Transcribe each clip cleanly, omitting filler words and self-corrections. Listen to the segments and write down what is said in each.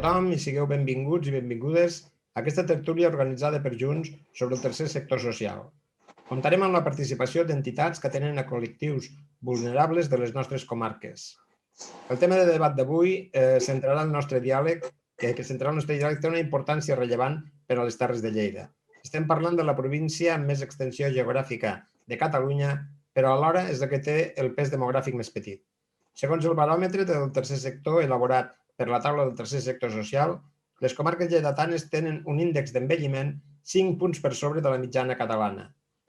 tothom i sigueu benvinguts i benvingudes a aquesta tertúlia organitzada per Junts sobre el tercer sector social. Comptarem amb la participació d'entitats que tenen a col·lectius vulnerables de les nostres comarques. El tema de debat d'avui centrarà el nostre diàleg, té una importància rellevant per a les Terres de Lleida. Estem parlant de la província amb més extensió geogràfica de Catalunya, però alhora és la que té el pes demogràfic més petit. Segons el baròmetre del tercer sector elaborat per la taula del tercer sector social, les comarques lleidatanes tenen un índex d'envelliment 5 punts per sobre de la mitjana catalana,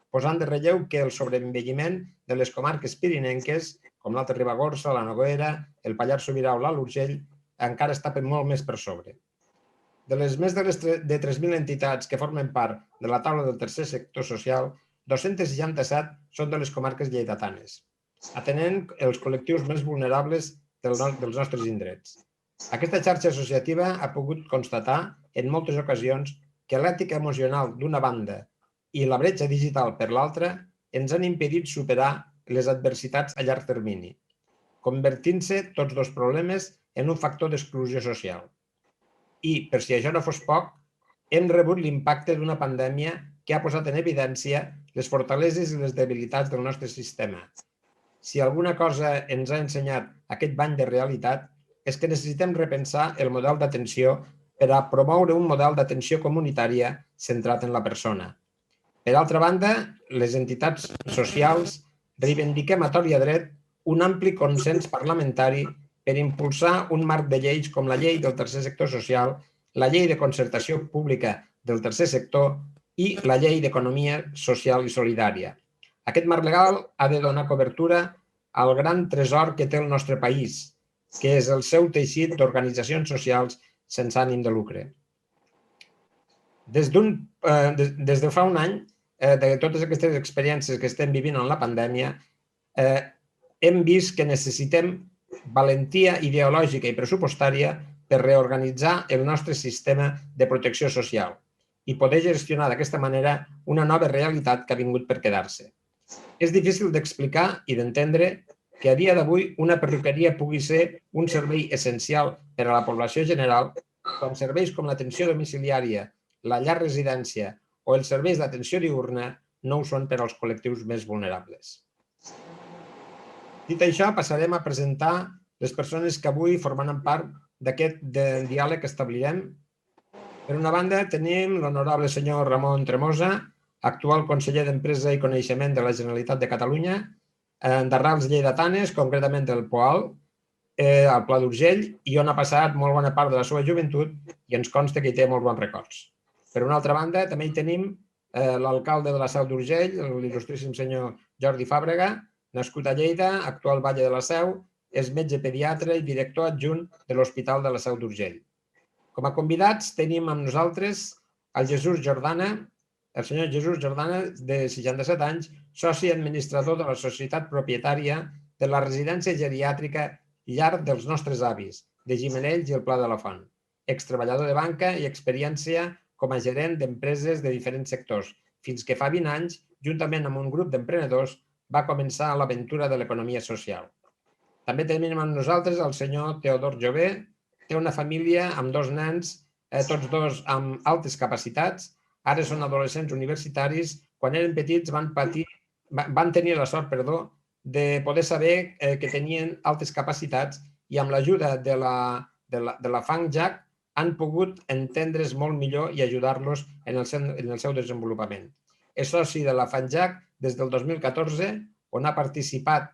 posant de relleu que el sobreenvelliment de les comarques pirinenques, com l'Alta Ribagorça, la Noguera, el Pallars Sobirà o l'Alt Urgell, encara està molt més per sobre. De les més de 3.000 entitats que formen part de la taula del tercer sector social, 267 són de les comarques lleidatanes, atenent els col·lectius més vulnerables dels nostres indrets. Aquesta xarxa associativa ha pogut constatar en moltes ocasions que l'ètica emocional d'una banda i la bretxa digital per l'altra ens han impedit superar les adversitats a llarg termini, convertint-se tots dos problemes en un factor d'exclusió social. I, per si això no fos poc, hem rebut l'impacte d'una pandèmia que ha posat en evidència les fortaleses i les debilitats del nostre sistema. Si alguna cosa ens ha ensenyat aquest bany de realitat és que necessitem repensar el model d'atenció per a promoure un model d'atenció comunitària centrat en la persona. Per altra banda, les entitats socials reivindiquem a tort i a dret un ampli consens parlamentari per impulsar un marc de lleis com la llei del tercer sector social, la llei de concertació pública del tercer sector i la llei d'economia social i solidària. Aquest marc legal ha de donar cobertura al gran tresor que té el nostre país, que és el seu teixit d'organitzacions socials sense ànim de lucre. Des de fa un any, de totes aquestes experiències que estem vivint en la pandèmia, hem vist que necessitem valentia ideològica i pressupostària per reorganitzar el nostre sistema de protecció social i poder gestionar d'aquesta manera una nova realitat que ha vingut per quedar-se. És difícil d'explicar i d'entendre que a dia d'avui una perruqueria pugui ser un servei essencial per a la població general quan serveis com l'atenció domiciliària, la llar residència o els serveis d'atenció diürna no ho són per als col·lectius més vulnerables. Dit això, passarem a presentar les persones que avui formaran part d'aquest diàleg que establirem. Per una banda, tenim l'honorable senyor Ramon Tremosa, actual conseller d'Empresa i Coneixement de la Generalitat de Catalunya, d'arrels lleidatanes, concretament del POAL, al Pla d'Urgell, i on ha passat molt bona part de la seva joventut i ens consta que hi té molt bons records. Per una altra banda, també hi tenim l'alcalde de la Seu d'Urgell, l'il·lustríssim senyor Jordi Fàbrega, nascut a Lleida, actual batlle de la Seu, és metge pediatre i director adjunt de l'Hospital de la Seu d'Urgell. Com a convidats tenim amb nosaltres el Jesús Jordana, el senyor Jesús Jordana, de 67 anys, soci administrador de la societat propietària de la residència geriàtrica Llar dels Nostres Avis, de Gimenells i el Pla de la Font, extreballador de banca i experiència com a gerent d'empreses de diferents sectors, fins que fa 20 anys, juntament amb un grup d'emprenedors, va començar l'aventura de l'economia social. També tenim amb nosaltres el senyor Teodor Jové, té una família amb 2 nens, tots dos amb altes capacitats. Ara són adolescents universitaris. Quan eren petits van tenir la sort de poder saber que tenien altes capacitats i amb l'ajuda de la FANGJAC han pogut entendre's molt millor i ajudar-los en el seu desenvolupament. És soci de la FANGJAC des del 2014, on ha participat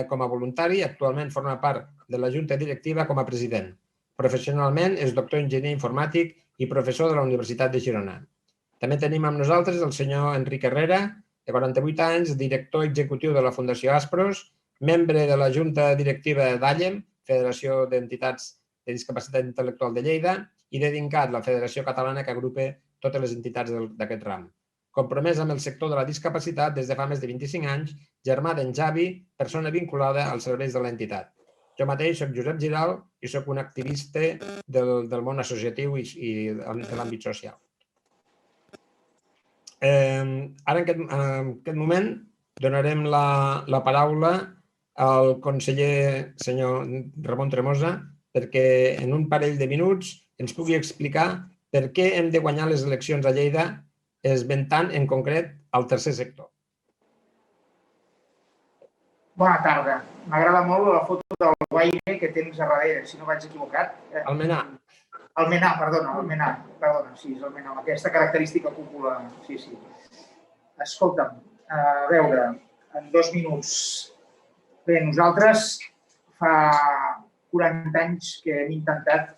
com a voluntari i actualment forma part de la Junta Directiva com a president. Professionalment és doctor enginyer informàtic i professor de la Universitat de Girona. També tenim amb nosaltres el senyor Enric Herrera, de 48 anys, director executiu de la Fundació Aspros, membre de la Junta Directiva d'ALLEM, Federació d'Entitats de Discapacitat Intel·lectual de Lleida, i de DINCAT, la Federació Catalana que agrupa totes les entitats d'aquest ram. Compromès amb el sector de la discapacitat des de fa més de 25 anys, germà d'en Javi, persona vinculada als serveis de l'entitat. Jo mateix soc Josep Giral i soc un activista del món associatiu i de l'àmbit social. Ara, en aquest moment, donarem la paraula al conseller senyor Ramon Tremosa perquè en un parell de minuts ens pugui explicar per què hem de guanyar les eleccions a Lleida, esmentant en concret el tercer sector. Bona tarda. M'agrada molt la foto del Guaire que tens a darrere, si no vaig equivocat. Almenar. Almenar, perdona, sí, és Almenar, amb aquesta característica cúpula, sí. Escolta'm, a veure, en 2 minuts. Bé, nosaltres fa 40 anys que hem intentat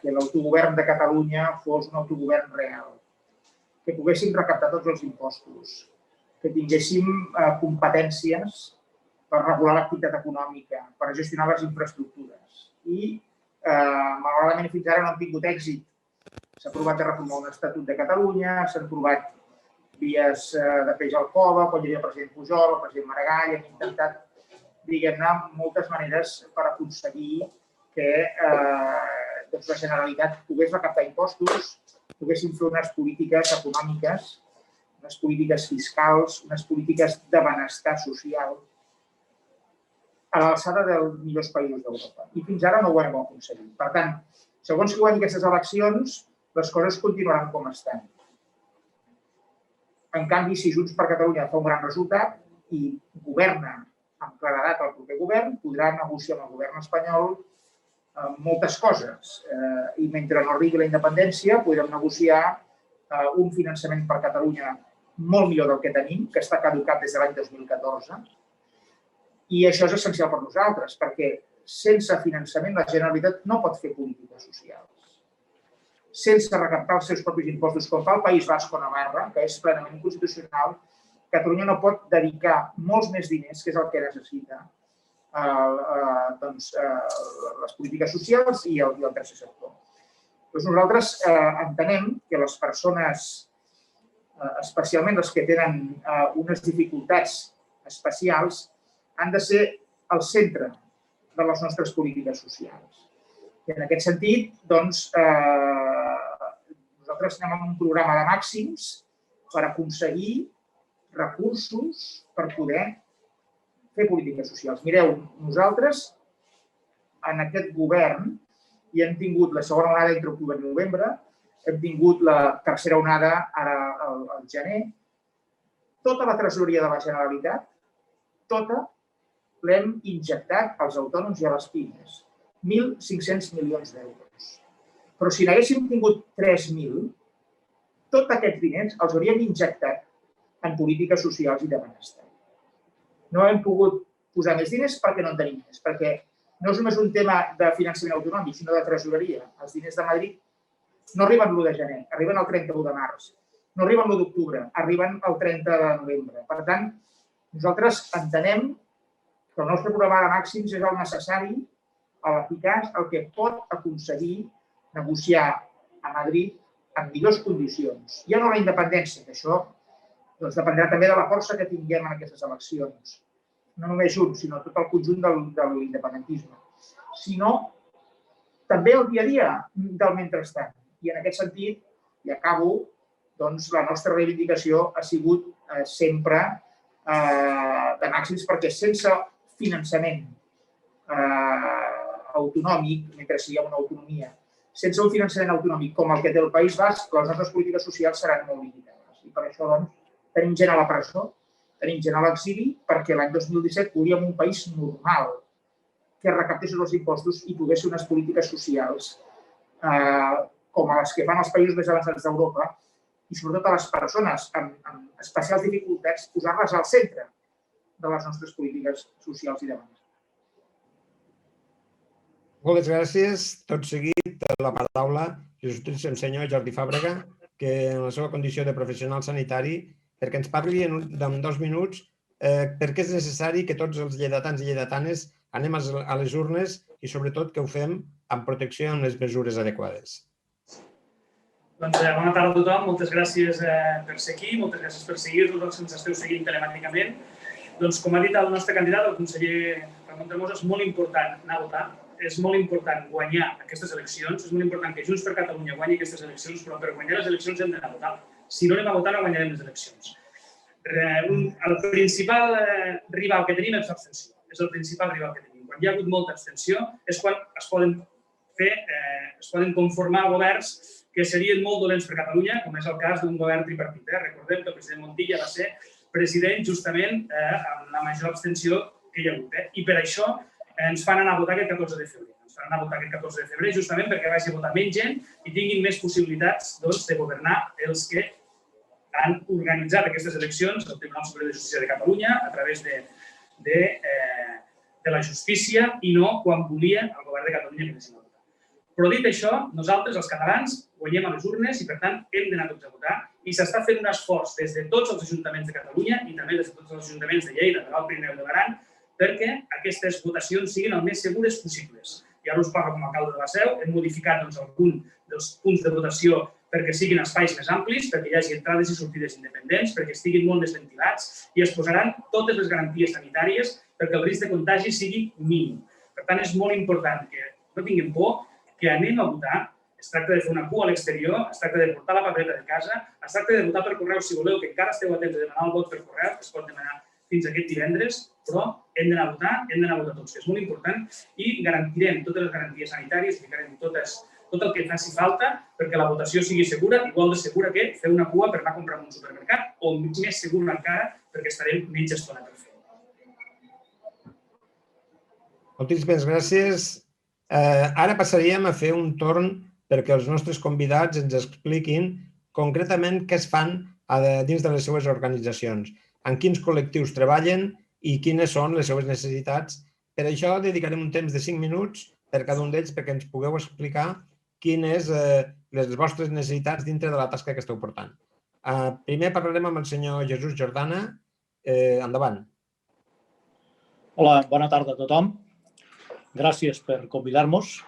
que l'autogovern de Catalunya fos un autogovern real, que poguéssim recaptar tots els impostos, que tinguéssim competències per regular l'activitat econòmica, per gestionar les infraestructures. I, malauradament, fins ara no hem tingut èxit. S'ha provat de reformar un Estatut de Catalunya, s'han provat vies de peix al cova, quan hi havia el president Pujol, el president Maragall, hem intentat, diguem-ne, moltes maneres per aconseguir que la Generalitat pogués recaptar impostos, poguéssim fer unes polítiques econòmiques, unes polítiques fiscals, unes polítiques de benestar social a l'alçada dels millors països d'Europa. I fins ara no ho hem aconseguit. Per tant, segons que guanyi aquestes eleccions, les coses continuaran com estan. En canvi, si Junts per Catalunya fa un gran resultat i governa amb claredat el proper govern, podrà negociar amb el govern espanyol moltes coses. I mentre no arribi la independència, podrem negociar un finançament per Catalunya molt millor del que tenim, que està caducat des de l'any 2014. I això és essencial per nosaltres, perquè sense finançament la Generalitat no pot fer polítiques socials. Sense recaptar els seus propis impostos, com fa el País Basc o Navarra, que és plenament inconstitucional, Catalunya no pot dedicar molts més diners, que és el que necessita, les polítiques socials i el tercer sector. Nosaltres entenem que les persones, especialment les que tenen unes dificultats especials, han de ser el centre de les nostres polítiques socials. I en aquest sentit, doncs, nosaltres anem amb un programa de màxims per aconseguir recursos per poder fer polítiques socials. Mireu, nosaltres en aquest govern i hem tingut la segona onada entre octubre i novembre, hem tingut la tercera onada ara al gener. Tota la tresoreria de la Generalitat, tota, l'hem injectat als autònoms i a les pimes. 1.500 milions d'euros. Però si n'haguéssim tingut 3.000, tots aquests diners els hauríem injectat en polítiques socials i de benestar. No hem pogut posar més diners perquè no en tenim més, perquè no és només un tema de finançament autonòmic, sinó de tresoreria. Els diners de Madrid no arriben l'1 de gener, arriben el 31 de març. No arriben l'1 d'octubre, arriben el 30 de novembre. Per tant, nosaltres entenem que el nostre programa de màxims és el necessari, l'eficaç, el que pot aconseguir negociar a Madrid en millors condicions. Ja no la independència, que això dependrà també de la força que tinguem en aquestes eleccions. No només Junts, sinó tot el conjunt de l'independentisme. Sinó també el dia a dia del mentrestant. I en aquest sentit, i acabo, doncs la nostra reivindicació ha sigut sempre de màxims, perquè sense finançament autonòmic, mentre siguem una autonomia, sense un finançament autonòmic com el que té el País Basc, les nostres polítiques socials seran molt limitades. I per això, doncs, tenim gent a la presó, tenim gent a l'exili, perquè l'any 2017 volíem un país normal, que recaptés els impostos i pogués fer unes polítiques socials com les que fan els països més avançats d'Europa i sobretot a les persones amb especials dificultats, posar-les al centre de les nostres polítiques socials i de benestar. Moltes gràcies. Tot seguit, la paraula il·lustríssim senyor Jordi Fàbrega, que en la seva condició de professional sanitari, perquè ens parli en 2 minuts per què és necessari que tots els lleidatans i lleidatanes anem a les urnes i sobretot que ho fem amb protecció i amb les mesures adequades. Doncs bona tarda a tothom, moltes gràcies per ser aquí, moltes gràcies per seguir tots els que ens esteu seguint telemàticament. Doncs com ha dit el nostre candidat, el conseller Ramon Tremosa, és molt important anar a votar, és molt important guanyar aquestes eleccions, és molt important que Junts per Catalunya guanyi aquestes eleccions, però per guanyar les eleccions hem d'anar a votar. Si no anem a votar, no guanyarem les eleccions. El principal rival que tenim és l'abstenció. És el principal rival que tenim. Quan hi ha hagut molta abstenció és quan es poden es poden conformar governs que serien molt dolents per Catalunya, com és el cas d'un govern tripartit. Recordem que el president Montilla va ser president justament amb la major abstenció que hi ha hagut. I per això ens fan anar a votar aquest 14 de febrer. Ens fan anar a votar aquest 14 de febrer justament perquè vagi a votar menys gent i tinguin més possibilitats de governar els que han organitzat aquestes eleccions, el Tribunal Superior de Justícia de Catalunya, a través de la justícia i no quan volia el govern de Catalunya que anessin a votar. Però dit això, nosaltres, els catalans, guanyem a les urnes i, per tant, hem d'anar tots a votar i s'està fent un esforç des de tots els ajuntaments de Catalunya i també des de tots els ajuntaments de Lleida, de l'Alt Pirineu i de l'Aran, perquè aquestes votacions siguin el més segures possibles. I ara us parlo com a alcalde de la Seu, hem modificat algun dels punts de votació perquè siguin espais més amplis, perquè hi hagi entrades i sortides independents, perquè estiguin molt més ventilats i es posaran totes les garanties sanitàries perquè el risc de contagi sigui mínim. Per tant, és molt important que no tinguem por, que anem a votar. Es tracta de fer una cua a l'exterior, es tracta de portar la papereta de casa, es tracta de votar per correu si voleu, que encara esteu atents a demanar el vot per correu, que es pot demanar fins aquest divendres, però hem d'anar a votar tots, que és molt important, i garantirem totes les garanties sanitàries, ficarem tot el que faci falta perquè la votació sigui segura, igual de segura que fer una cua per anar a comprar en un supermercat, o més segura encara perquè estarem menys estona per fer-ho. Moltíssimes gràcies. Ara passaríem a fer un torn perquè els nostres convidats ens expliquin concretament què es fan dins de les seues organitzacions, en quins col·lectius treballen i quines són les seues necessitats. Per això dedicarem un temps de 5 minuts per cada un d'ells perquè ens pugueu explicar quines les vostres necessitats dintre de la tasca que esteu portant. Primer parlarem amb el senyor Jesús Jordana. Endavant. Hola, bona tarda a tothom. Gràcies per convidar-nos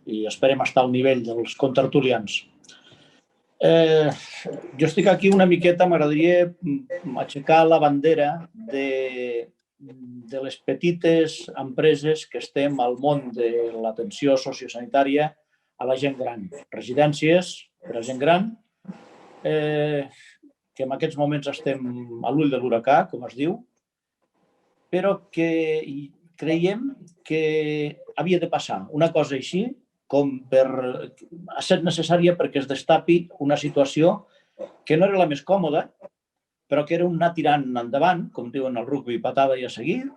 i esperem estar al nivell dels contertulians. Jo estic aquí una miqueta, m'agradaria aixecar la bandera de les petites empreses que estem al món de l'atenció sociosanitària a la gent gran. Residències per a gent gran, que en aquests moments estem a l'ull de l'huracà, com es diu, però que creiem que havia de passar una cosa així com ha estat necessària perquè es destapi una situació que no era la més còmoda, però que era un anar tirant endavant, com diuen el rugby, patada i a seguir,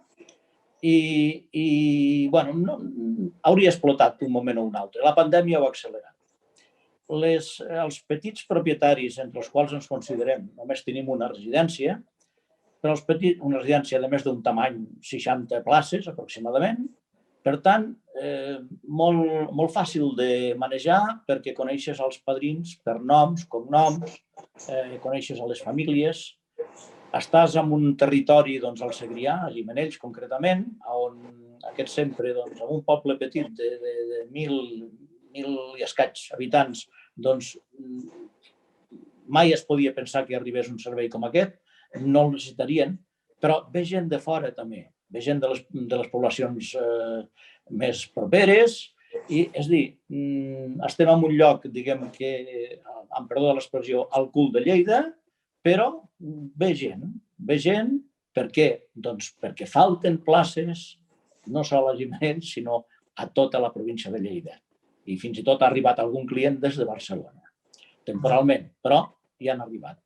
i hauria explotat un moment o un altre. La pandèmia ho ha accelerat. Els petits propietaris, entre els quals ens considerem, només tenim una residència, però una residència de més d'un tamany, 60 places aproximadament. Per tant, molt fàcil de manejar perquè coneixes els padrins per noms, cognoms, coneixes a les famílies. Estàs en un territori, al Segrià, a Gimenells concretament, on aquest sempre, en un poble petit de 1.000 i escaig habitants, mai es podia pensar que arribés un servei com aquest. No el necessitarien, però ve gent de fora també, ve gent de les poblacions més properes i, és a dir, estem en un lloc, diguem que, amb perdó de l'expressió, al cul de Lleida, però ve gent, per què? Doncs perquè falten places, no sols a Gimenells, sinó a tota la província de Lleida. I fins i tot ha arribat algun client des de Barcelona, temporalment, però hi han arribat.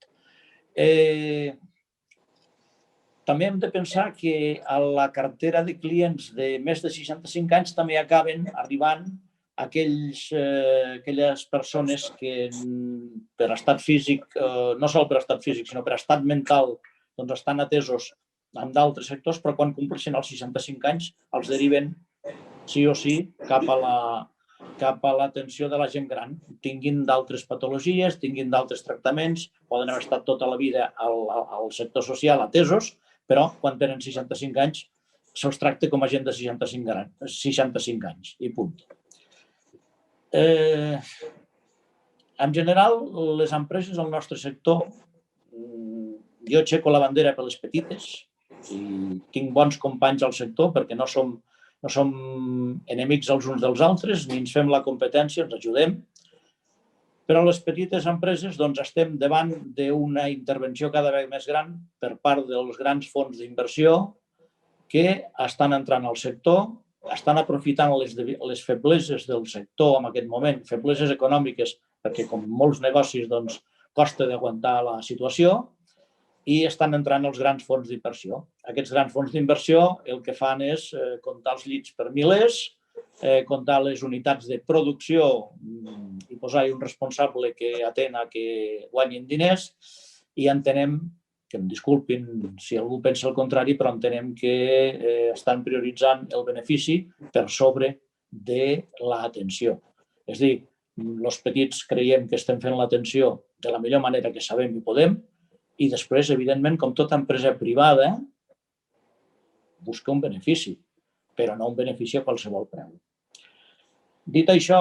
També hem de pensar que a la cartera de clients de més de 65 anys també acaben arribant aquelles persones que per estat físic, no sol per estat físic, sinó per estat mental, estan atesos en d'altres sectors, però quan compleixen els 65 anys els deriven sí o sí cap a l'atenció de la gent gran. Tinguin d'altres patologies, tinguin d'altres tractaments, poden haver estat tota la vida al sector social atesos, però quan tenen 65 anys se'ls tracta com a gent de 65 anys i punt. En general, les empreses del nostre sector, jo aixeco la bandera per les petites i tinc bons companys al sector perquè no som enemics els uns dels altres, ni ens fem la competència, ens ajudem. Però les petites empreses estem davant d'una intervenció cada vegada més gran per part dels grans fons d'inversió que estan entrant al sector estan aprofitant les febleses del sector en aquest moment, febleses econòmiques, perquè com molts negocis costa d'aguantar la situació, i estan entrant els grans fons d'inversió. Aquests grans fons d'inversió el que fan és comptar els llits per milers, comptar les unitats de producció i posar-hi un responsable que atén a que guanyin diners, i entenem, que em disculpin si algú pensa el contrari, però entenem que estan prioritzant el benefici per sobre de l'atenció. És a dir, els petits creiem que estem fent l'atenció de la millor manera que sabem i podem, i després, evidentment, com tota empresa privada, busca un benefici, però no un benefici a qualsevol preu. Dit això,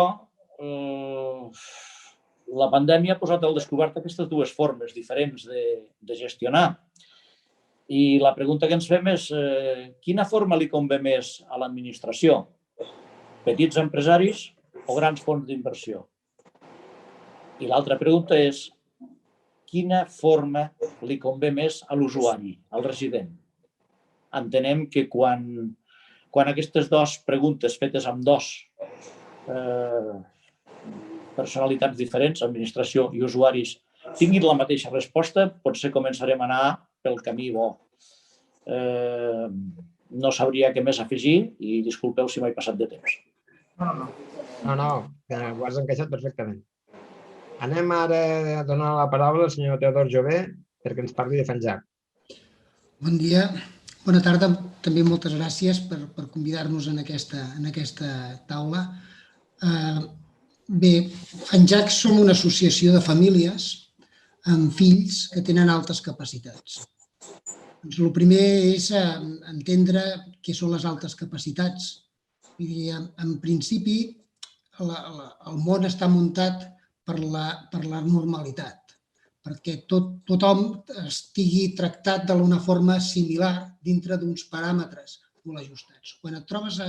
la pandèmia ha posat al descobert aquestes dues formes diferents de gestionar. I la pregunta que ens fem és quina forma li convé més a l'administració? Petits empresaris o grans fons d'inversió? I l'altra pregunta és quina forma li convé més a l'usuari, al resident? Entenem que quan aquestes dues preguntes fetes amb dos personalitats diferents, administració i usuaris, tinguin la mateixa resposta, potser començarem a anar pel camí bo. No sabria què més afegir i disculpeu si m'he passat de temps. No, ho has encaixat perfectament. Anem ara a donar la paraula al senyor Teodor Jové perquè ens parli de FENJAC. Bon dia, bona tarda. També moltes gràcies per convidar-nos en aquesta taula. Bé, FENJAC som una associació de famílies amb fills que tenen altes capacitats. El primer és entendre què són les altes capacitats. En principi, el món està muntat per la normalitat, perquè tothom estigui tractat d'una forma similar dintre d'uns paràmetres molt ajustats. Quan et trobes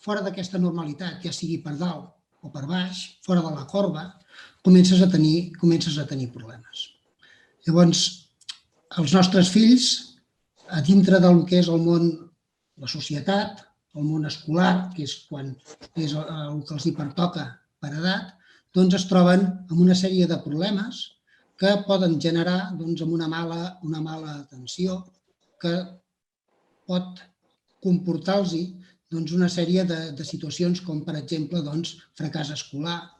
fora d'aquesta normalitat, ja sigui per dalt o per baix, fora de la corba, comences a tenir problemes. Llavors, els nostres fills, a dintre del que és el món, la societat, el món escolar, que és el que els hi pertoca per edat, doncs es troben amb una sèrie de problemes que poden generar una mala atenció, que pot comportar-los una sèrie de situacions com, per exemple, fracàs escolar,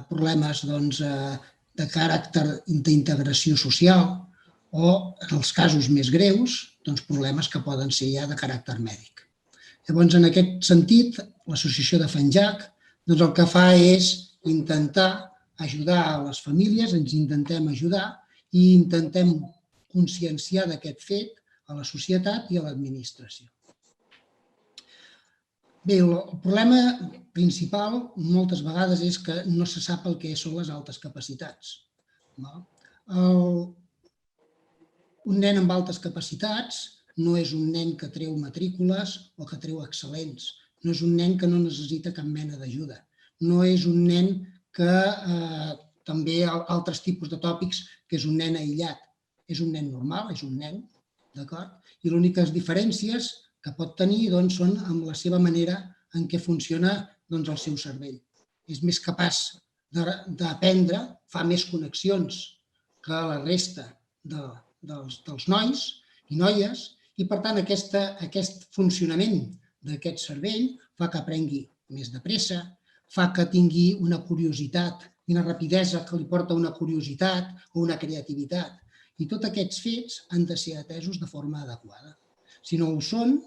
problemes de caràcter d'integració social o, en els casos més greus, problemes que poden ser ja de caràcter mèdic. Llavors, en aquest sentit, l'associació de FENJAC el que fa és intentar ajudar a les famílies, ens intentem ajudar i intentem conscienciar d'aquest fet a la societat i a l'administració. Bé, el problema principal moltes vegades és que no se sap el que són les altes capacitats. Un nen amb altes capacitats no és un nen que treu matrícules o que treu excel·lents, no és un nen que no necessita cap mena d'ajuda, no és un nen que també altres tipus de tòpics, que és un nen aïllat. És un nen normal, és un nen, d'acord? I les úniques diferències que pot tenir són amb la seva manera en què funciona el seu cervell. És més capaç d'aprendre, fa més connexions que la resta dels nois i noies i, per tant, aquest funcionament d'aquest cervell fa que aprengui més de pressa, fa que tingui una curiositat, una rapidesa que li porta una curiositat o una creativitat. I tots aquests fets han de ser atesos de forma adequada. Si no ho són,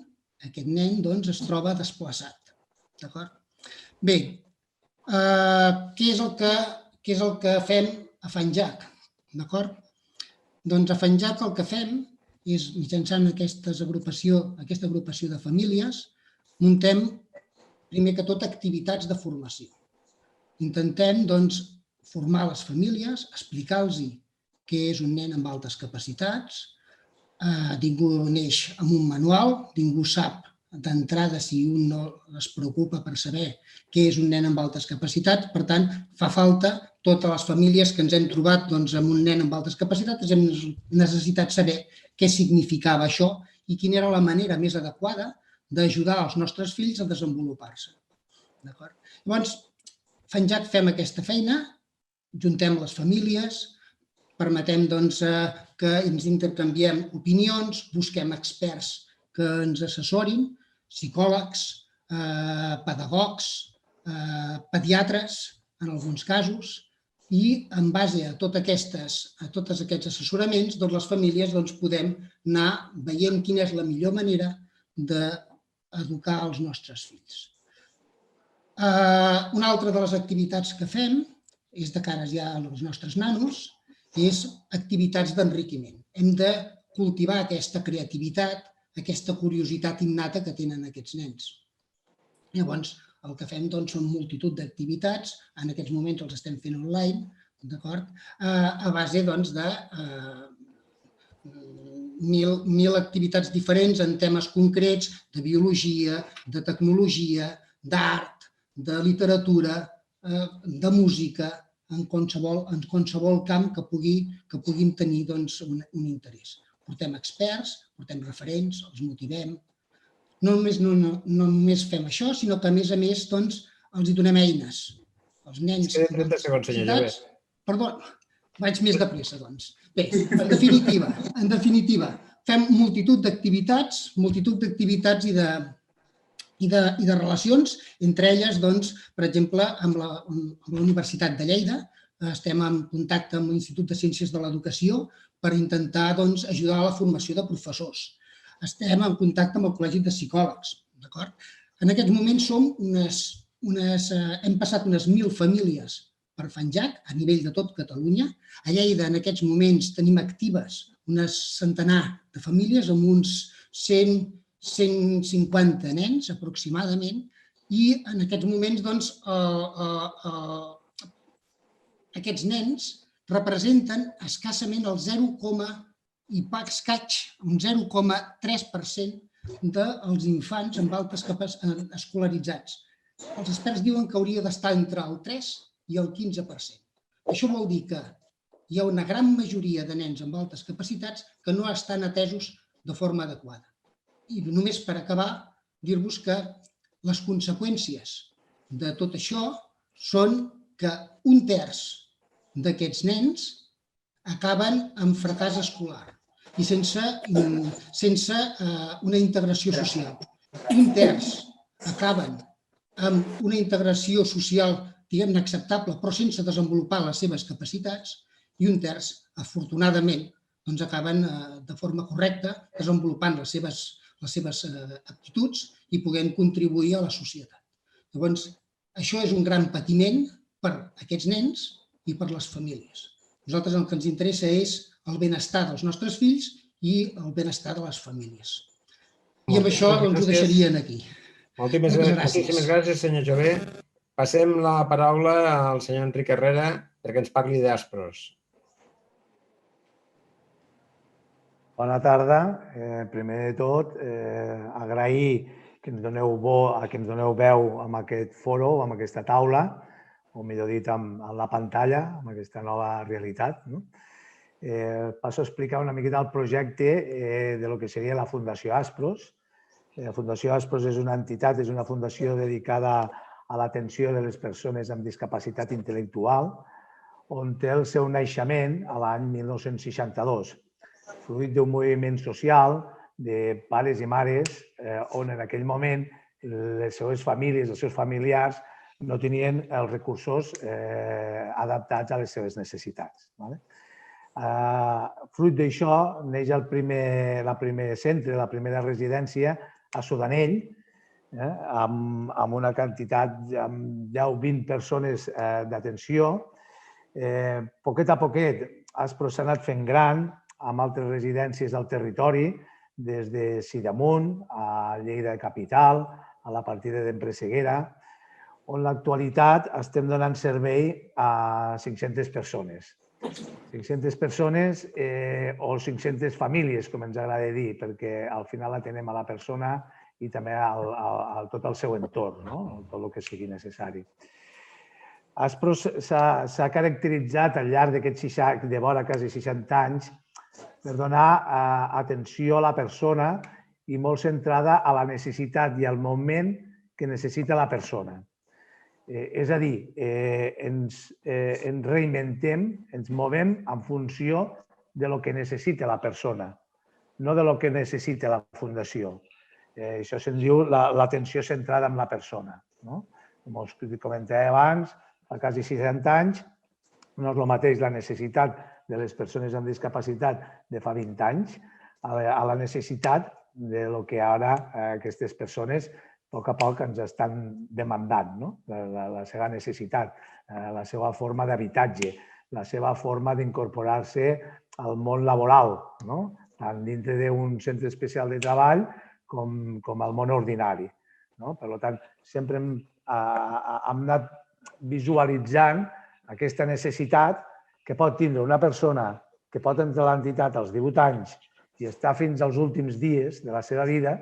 aquest nen es troba desplaçat. Bé, què és el que fem a FENJAC? Doncs a FENJAC el que fem és, mitjançant aquesta agrupació de famílies, muntem primer que tot activitats de formació. Intentem formar les famílies, explicar-los què és un nen amb altes capacitats. Ningú neix amb un manual, ningú sap d'entrada si un no es preocupa per saber què és un nen amb altes capacitats. Per tant, fa falta, totes les famílies que ens hem trobat amb un nen amb altes capacitats, hem necessitat saber què significava això i quina era la manera més adequada d'ajudar els nostres fills a desenvolupar-se. Llavors, FANJAC fem aquesta feina, juntem les famílies, permetem que ens intercanviem opinions, busquem experts que ens assessorin, psicòlegs, pedagogs, pediatres, en alguns casos, i en base a tots aquests assessoraments, les famílies podem anar veient quina és la millor manera d'educar els nostres fills. Una altra de les activitats que fem és de cara ja als nostres nanos, és activitats d'enriquiment. Hem de cultivar aquesta creativitat, aquesta curiositat innata que tenen aquests nens. Llavors, el que fem són multitud d'activitats, en aquests moments els estem fent online, a base de 1.000 activitats diferents en temes concrets de biologia, de tecnologia, d'art, de literatura, de música, en qualsevol camp que puguin tenir un interès. Portem experts, portem referents, els motivem. No només fem això, sinó que, a més, els donem eines. Els nens... 30 segons, senyor Llobet. Perdó, vaig més de pressa, doncs. Bé, en definitiva, fem multitud d'activitats i de relacions, entre elles, per exemple, amb la Universitat de Lleida. Estem en contacte amb l'Institut de Ciències de l'Educació per intentar ajudar a la formació de professors. Estem en contacte amb el Col·legi de Psicòlegs. En aquests moments hem passat unes 1.000 famílies per FANJAC a nivell de tot Catalunya. A Lleida, en aquests moments, tenim actives unes centenar de famílies amb uns 150 nens, aproximadament, i en aquests moments aquests nens representen escassament el 0,3% dels infants amb altes capacitats escolaritzats. Els experts diuen que hauria d'estar entre el 3 i el 15%. Això vol dir que hi ha una gran majoria de nens amb altes capacitats que no estan atesos de forma adequada. I només per acabar, dir-vos que les conseqüències de tot això són que un terç d'aquests nens acaben amb fracàs escolar i sense una integració social. Un terç acaben amb una integració social, diguem-ne, acceptable, però sense desenvolupar les seves capacitats, i un terç, afortunadament, acaben de forma correcta desenvolupant les seves aptituds i podent contribuir a la societat. Llavors, això és un gran patiment per a aquests nens i per a les famílies. Nosaltres el que ens interessa és el benestar dels nostres fills i el benestar de les famílies. I amb això ho deixarien aquí. Moltíssimes gràcies, senyor Jové. Passem la paraula al senyor Enric Herrera perquè ens parli d'Aspros. Bona tarda. Primer de tot, agrair que ens doneu veu en aquest foro, en aquesta taula, o millor dit, amb la pantalla, amb aquesta nova realitat. Passo a explicar una miqueta el projecte de lo que seria la Fundació Aspros. La Fundació Aspros és una entitat, és una fundació dedicada a l'atenció de les persones amb discapacitat intel·lectual, on té el seu naixement l'any 1962, fruit d'un moviment social de pares i mares on en aquell moment les seves famílies, els seus familiars, no tenien els recursos adaptats a les seves necessitats. Fruit d'això neix el primer centre, la primera residència a Sudanell, amb una quantitat, amb 10-20 persones d'atenció. Poquet a poquet, Aspros s'ha anat fent gran amb altres residències del territori, des de Sidamon, a Lleida Capital, a la partida d'Empreseguera, on en l'actualitat estem donant servei a 500 persones. 500 persones o 500 famílies, com ens agrada dir, perquè al final atenem a la persona i també a tot el seu entorn, tot el que sigui necessari. Aspros s'ha caracteritzat al llarg d'aquests de vora quasi 60 anys per donar atenció a la persona i molt centrada a la necessitat i al moment que necessita la persona. És a dir, ens reinventem, ens movem en funció de lo que necessita la persona, no de lo que necessita la fundació. Això se'n diu l'atenció centrada en la persona. Com us comentava abans, fa quasi 60 anys, no és el mateix la necessitat de les persones amb discapacitat de fa 20 anys a la necessitat de lo que ara aquestes persones a poc a poc ens estan demandant, la seva necessitat, la seva forma d'habitatge, la seva forma d'incorporar-se al món laboral, tant dintre d'un centre especial de treball com al món ordinari. Per tant, sempre hem anat visualitzant aquesta necessitat que pot tindre una persona que pot entrar a l'entitat als 18 anys i estar fins als últims dies de la seva vida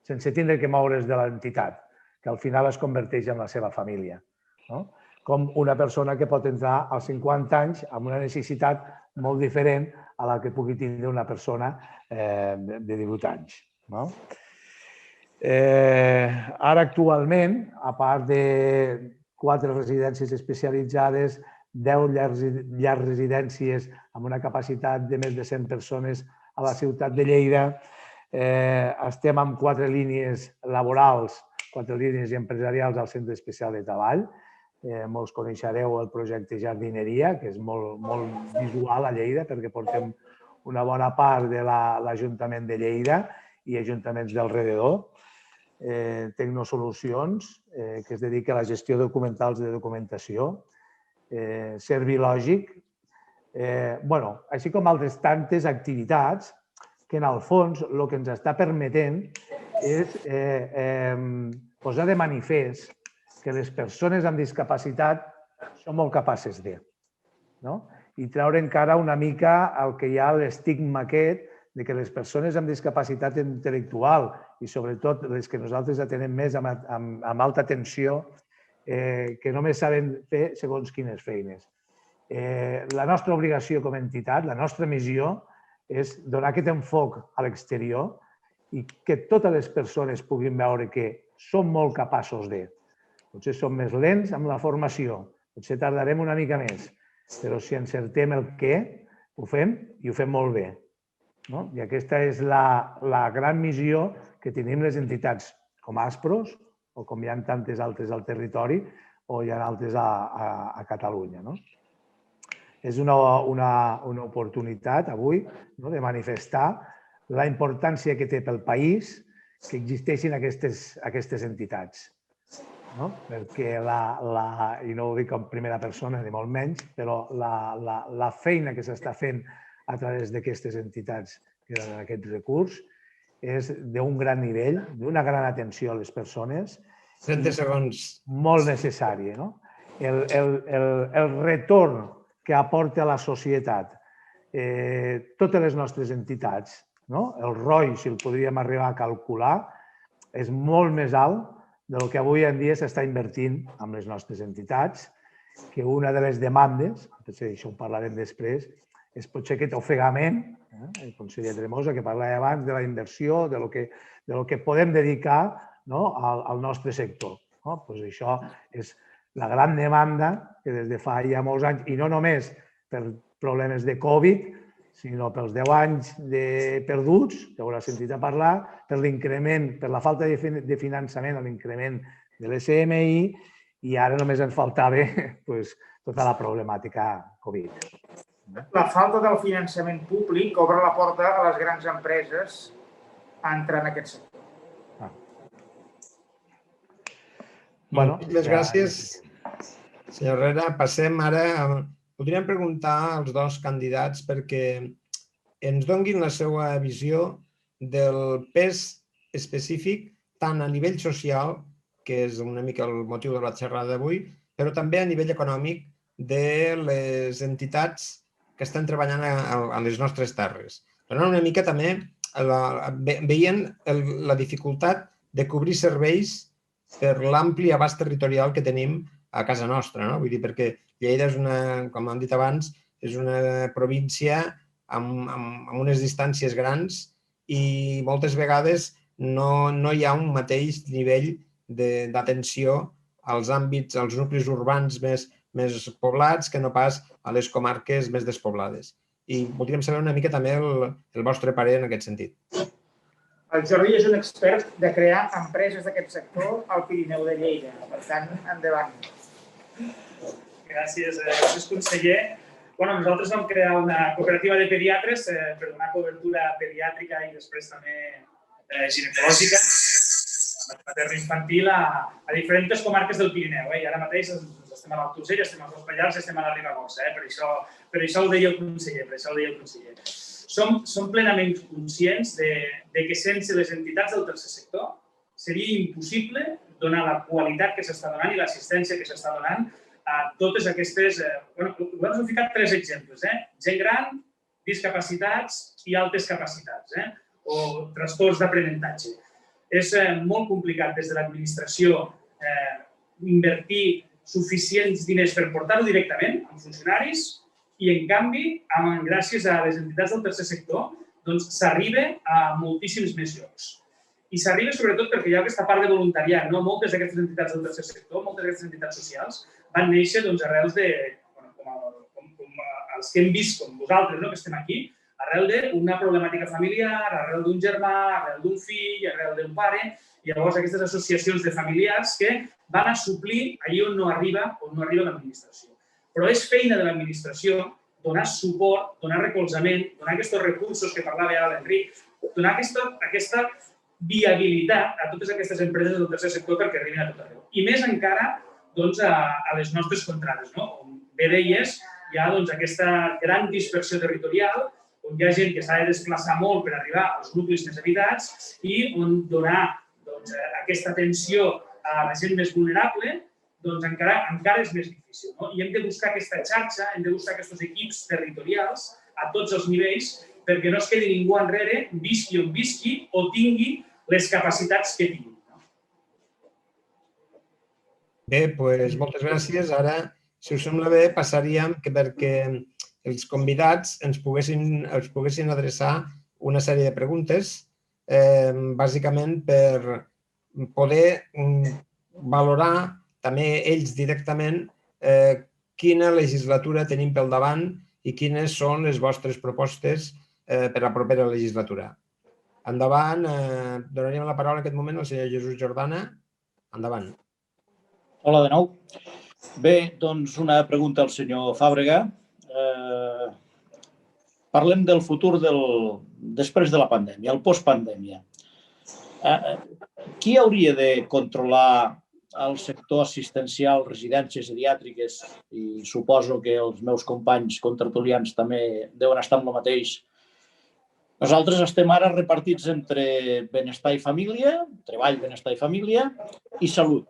sense tindre que moure's de l'entitat, que al final es converteix en la seva família. Com una persona que pot entrar als 50 anys amb una necessitat molt diferent a la que pugui tindre una persona de 18 anys. Ara, actualment, a part de 4 residències especialitzades, 10 llars residències amb una capacitat de més de 100 persones a la ciutat de Lleida, estem amb 4 línies laborals, 4 línies empresarials al Centre Especial de Treball. Molts coneixereu el projecte Jardineria, que és molt visual a Lleida, perquè portem una bona part de l'Ajuntament de Lleida i ajuntaments del rededor. Tecnosolucions, que es dedica a la gestió documentals de documentació. Servilògic, així com altres tantes activitats que, en el fons, el que ens està permetent és posar de manifest que les persones amb discapacitat són molt capaces de, i treure encara una mica el que hi ha l'estigma aquest de que les persones amb discapacitat intel·lectual i sobretot les que nosaltres atenem més amb alta tensió, que només saben fer segons quines feines. La nostra obligació com a entitat, la nostra missió, és donar aquest enfoc a l'exterior i que totes les persones puguin veure que som molt capaços de. Potser som més lents amb la formació, potser tardarem una mica més, però si encertem el què, ho fem i ho fem molt bé. I aquesta és la gran missió que tenim les entitats com Aspros, o com hi ha tantes altres al territori, o hi ha altres a Catalunya. És una oportunitat avui de manifestar la importància que té pel país que existeixin aquestes entitats. Perquè, i no ho dic en primera persona ni molt menys, però la feina que s'està fent a través d'aquestes entitats que donen aquest recurs és d'un gran nivell, d'una gran atenció a les persones. 30 segons. Molt necessari. El retorn que aporta a la societat totes les nostres entitats, el ROI, si el podríem arribar a calcular, és molt més alt del que avui en dia s'està invertint amb les nostres entitats, que una de les demandes, potser això ho parlarem després, és potser aquest ofegament, el conseller Tremosa, que parlava abans de la inversió, de lo que podem dedicar al nostre sector. Això és la gran demanda que des de fa ja molts anys, i no només per problemes de Covid, sinó pels 10 anys perduts, que haurà sentit a parlar, per l'increment, per la falta de finançament, l'increment de l'SMI, i ara només ens faltava tota la problemàtica Covid. La falta del finançament públic obre la porta a les grans empreses a entrar en aquest sector. Moltes gràcies, senyor Herrera. Passem ara Podríem preguntar als dos candidats perquè ens donguin la seva visió del pes específic tant a nivell social, que és una mica el motiu de la xerrada d'avui, però també a nivell econòmic de les entitats que estan treballant a les nostres terres. Però una mica també veient la dificultat de cobrir serveis per l'ampli abast territorial que tenim a casa nostra. Vull dir, perquè Lleida és una, com hem dit abans, és una província amb unes distàncies grans i moltes vegades no hi ha un mateix nivell d'atenció als àmbits, als nuclis urbans més poblats que no pas a les comarques més despoblades. I voldríem saber una mica també el vostre parer en aquest sentit. El Jordi és un expert de crear empreses d'aquest sector al Pirineu de Lleida. Per tant, endavant. Gràcies, conseller. Nosaltres vam crear una cooperativa de pediatres per donar cobertura pediàtrica i després també ginecològica, materno-infantil, a diferents comarques del Pirineu. I ara mateix estem a l'Alt Urgell, estem als Dos Pallars i estem a la Ribagorça. Per això ho deia el conseller. Som plenament conscients que sense les entitats del tercer sector seria impossible donar la qualitat que s'està donant i l'assistència que s'està donant a totes aquestes... Nosaltres hem ficat 3 exemples. Gent gran, discapacitats i altes capacitats, o trastorns d'aprenentatge. És molt complicat des de l'administració invertir suficients diners per portar-ho directament amb funcionaris i, en canvi, gràcies a les entitats del tercer sector, s'arriba a moltíssims més llocs. I s'arriba sobretot perquè hi ha aquesta part de voluntariat. Moltes d'aquestes entitats del tercer sector, moltes d'aquestes entitats socials, van néixer arrels de, com els que hem vist, com vosaltres, que estem aquí, arrel d'una problemàtica familiar, arrel d'un germà, arrel d'un fill, arrel d'un pare, i llavors aquestes associacions de familiars que van a suplir allí on no arriba l'administració. Però és feina de l'administració donar suport, donar recolzament, donar aquests recursos que parlava ara l'Enric, donar aquesta viabilitat a totes aquestes empreses del tercer sector perquè arribin a tot arreu. I més encara a les nostres contrades. Com bé deies, hi ha aquesta gran dispersió territorial, on hi ha gent que s'ha de desplaçar molt per arribar als nuclis més habitats i on donar aquesta atenció a la gent més vulnerable encara és més difícil. I hem de buscar aquesta xarxa, hem de buscar aquests equips territorials a tots els nivells perquè no es quedi ningú enrere, visqui on visqui o tingui les capacitats que tingui. Bé, doncs moltes gràcies. Ara, si us sembla bé, passaríem perquè els convidats ens poguessin adreçar una sèrie de preguntes, bàsicament per poder valorar també ells directament quina legislatura tenim pel davant i quines són les vostres propostes per a la propera legislatura. Endavant, donaríem la paraula en aquest moment al senyor Jesús Jordana. Endavant. Hola de nou. Bé, doncs una pregunta al senyor Fàbrega. Parlem del futur després de la pandèmia, el postpandèmia. Qui hauria de controlar el sector assistencial, residències geriàtriques, i suposo que els meus companys contertulians també deuen estar amb el mateix. Nosaltres estem ara repartits entre benestar i família, treball, benestar i família, i salut.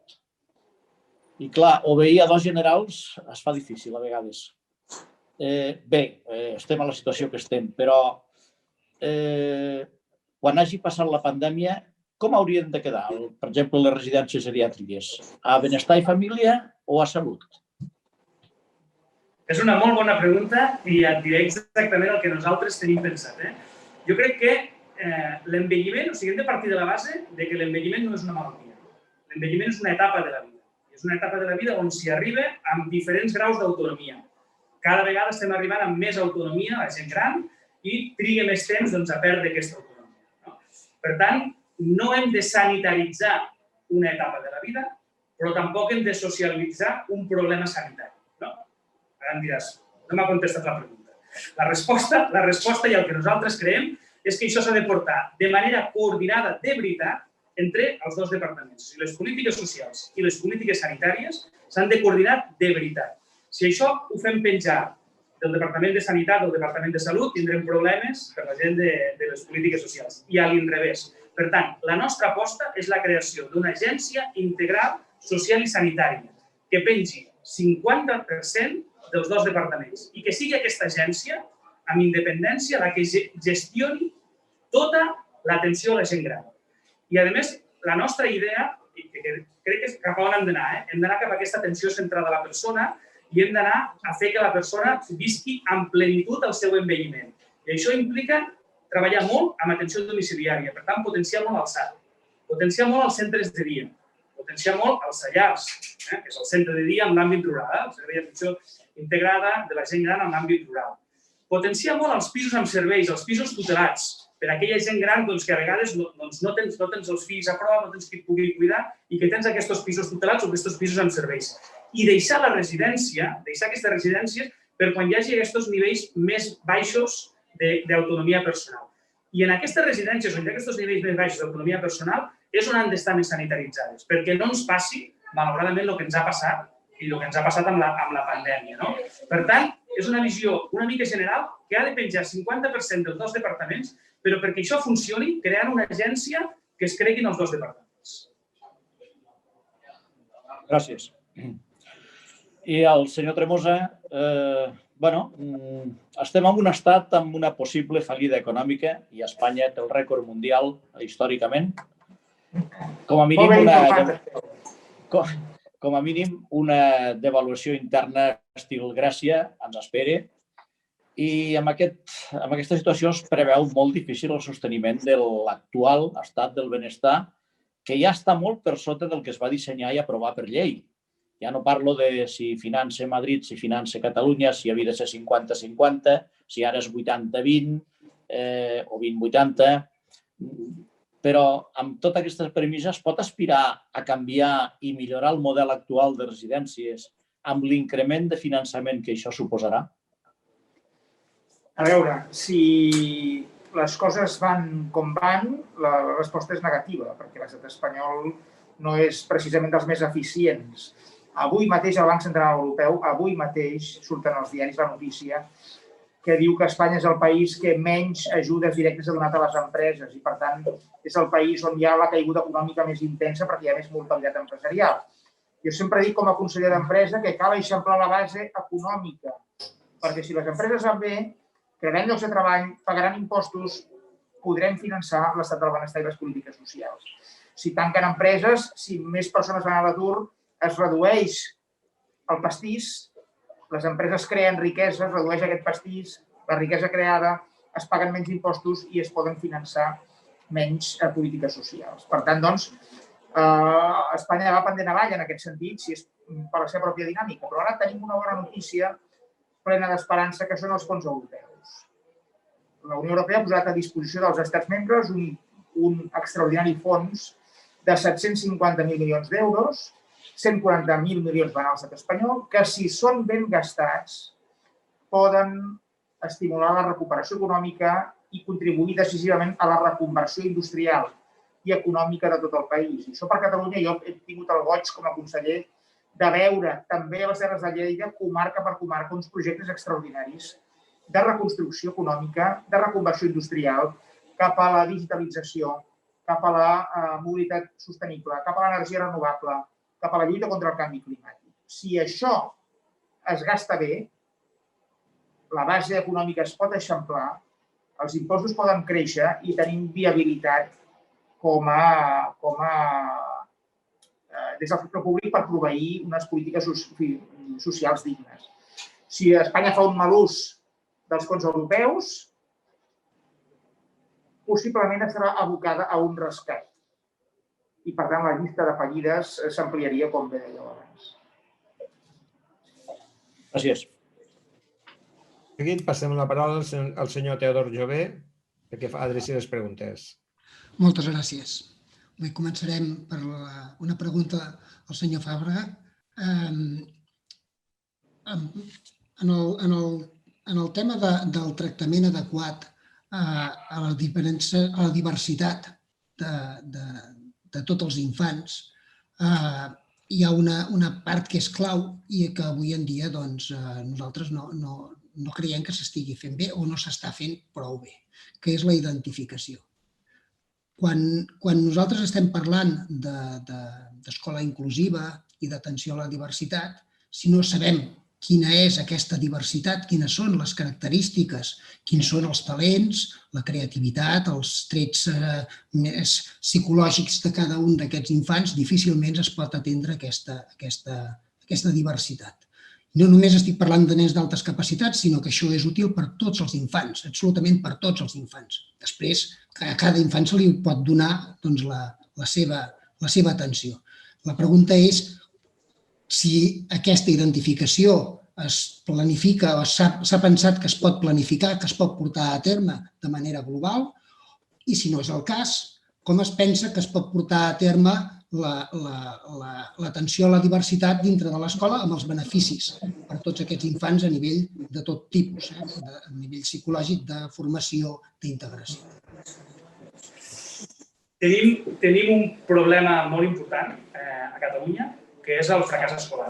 I clar, obeir a 2 generals es fa difícil a vegades. Bé, estem a la situació que estem, però quan hagi passat la pandèmia, com haurien de quedar, per exemple, les residències geriàtriques? A benestar i família o a salut? És una molt bona pregunta i et diré exactament el que nosaltres tenim pensat. Jo crec que l'envelliment, hem de partir de la base que l'envelliment no és una malaltia. L'envelliment és una etapa de la vida. És una etapa de la vida on s'hi arriba amb diferents graus d'autonomia. Cada vegada estem arribant amb més autonomia a la gent gran i triga més temps a perdre aquesta autonomia. Per tant, no hem de sanitaritzar una etapa de la vida, però tampoc hem de socialitzar un problema sanitari. Ara em diràs, no m'ha contestat la pregunta. La resposta i el que nosaltres creiem és que això s'ha de portar de manera coordinada, de veritat, entre els 2 departaments. Les polítiques socials i les polítiques sanitàries s'han de coordinar de veritat. Si això ho fem penjar del Departament de Sanitat o del Departament de Salut, tindrem problemes per la gent de les polítiques socials. I a l'inrevés. Per tant, la nostra aposta és la creació d'una agència integral social i sanitària que pengi 50% dels 2 departaments i que sigui aquesta agència, amb independència, la que gestioni tota l'atenció a la gent gran. I, a més, la nostra idea, que crec que és cap a on hem d'anar, hem d'anar cap a aquesta atenció centrada a la persona i hem d'anar a fer que la persona visqui amb plenitud el seu envelliment. I això implica treballar molt amb atenció domiciliària, per tant, potenciar molt el SAT. Potenciar molt els centres de dia, potenciar molt els Sallars, que és el centre de dia en l'àmbit rural, el servei d'atenció integrada de la gent gran en l'àmbit rural. Potenciar molt els pisos amb serveis, els pisos tutelats, per a aquella gent gran que a vegades no tens els fills a prop, no tens qui et pugui cuidar i que tens aquests pisos tutelats o aquests pisos amb serveis. I deixar la residència, deixar aquestes residències per quan hi hagi aquests nivells més baixos d'autonomia personal. I en aquestes residències on hi ha aquests nivells més baixos d'autonomia personal és on han d'estar més sanitaritzades, perquè no ens passi, malauradament, el que ens ha passat i el que ens ha passat amb la pandèmia. Per tant, és una visió una mica general que ha de penjar 50% dels dos departaments, però perquè això funcioni, creant una agència que es creguin els dos departaments. Gràcies. I el senyor Tremosa, estem en un estat amb una possible fallida econòmica i Espanya té el rècord mundial històricament. Com a mínim una devaluació interna estil Grècia ens espera i amb aquesta situació es preveu molt difícil el sosteniment de l'actual estat del benestar que ja està molt per sota del que es va dissenyar i aprovar per llei. Ja no parlo de si finança Madrid, si finança Catalunya, si havia de ser 50-50, si ara és 80-20 o 20-80, però amb totes aquestes premisses pot aspirar a canviar i millorar el model actual de residències amb l'increment de finançament que això suposarà? A veure, si les coses van com van, la resposta és negativa, perquè l'estat espanyol no és precisament dels més eficients. Avui mateix el Banc Central Europeu, avui mateix surten als diaris la notícia que diu que Espanya és el país que menys ajudes directes ha donat a les empreses i, per tant, és el país on hi ha la caiguda econòmica més intensa perquè hi ha més mortalitat empresarial. Jo sempre dic com a conseller d'Empresa que cal eixamplar la base econòmica, perquè si les empreses van bé, crearan llocs de treball, pagaran impostos, podrem finançar l'estat del benestar i les polítiques socials. Si tanquen empreses, si més persones van a l'atur, es redueix el pastís, les empreses creen riquesa, es redueix aquest pastís, la riquesa creada, es paguen menys impostos i es poden finançar menys polítiques socials. Per tant, doncs, Espanya va pendent avall en aquest sentit, si és per la seva pròpia dinàmica. Però ara tenim una bona notícia plena d'esperança, que són els fons europeus. La Unió Europea ha posat a disposició dels estats membres un extraordinari fons de 750.000 milions d'euros, 140.000 milions van a l'estat espanyol, que si són ben gastats poden estimular la recuperació econòmica i contribuir decisivament a la reconversió industrial i econòmica de tot el país. I això per Catalunya jo he tingut el goig com a conseller de veure també a les Terres de Lleida, comarca per comarca, uns projectes extraordinaris de reconstrucció econòmica, de reconversió industrial, cap a la digitalització, cap a la mobilitat sostenible, cap a l'energia renovable, cap a la lluita contra el canvi climàtic. Si això es gasta bé, la base econòmica es pot eixamplar, els impostos poden créixer i tenim viabilitat des del sector públic per proveir unes polítiques socials dignes. Si Espanya fa un mal ús dels fons europeus, possiblement estarà abocada a un rescat. I, per tant, la llista de fallides s'ampliaria, com bé dèieu abans. Gràcies. Seguint, passem la paraula al senyor Teodor Jové perquè adreci les preguntes. Moltes gràcies. Bé, començarem per una pregunta al senyor Fàbrega. En el tema del tractament adequat a la diversitat de tots els infants, hi ha una part que és clau i que avui en dia nosaltres no creiem que s'estigui fent bé o no s'està fent prou bé, que és la identificació. Quan nosaltres estem parlant d'escola inclusiva i d'atenció a la diversitat, si no sabem quina és aquesta diversitat, quines són les característiques, quins són els talents, la creativitat, els trets més psicològics de cada un d'aquests infants, difícilment es pot atendre aquesta diversitat. No només estic parlant de nens d'altes capacitats, sinó que això és útil per tots els infants, absolutament per tots els infants. Després, a cada infant se li pot donar la seva atenció. La pregunta és si aquesta identificació es planifica o s'ha pensat que es pot planificar, que es pot portar a terme de manera global, i si no és el cas, com es pensa que es pot portar a terme l'atenció a la diversitat dintre de l'escola amb els beneficis per tots aquests infants a nivell de tot tipus, a nivell psicològic, de formació, d'integració. Tenim un problema molt important a Catalunya, que és el fracàs escolar.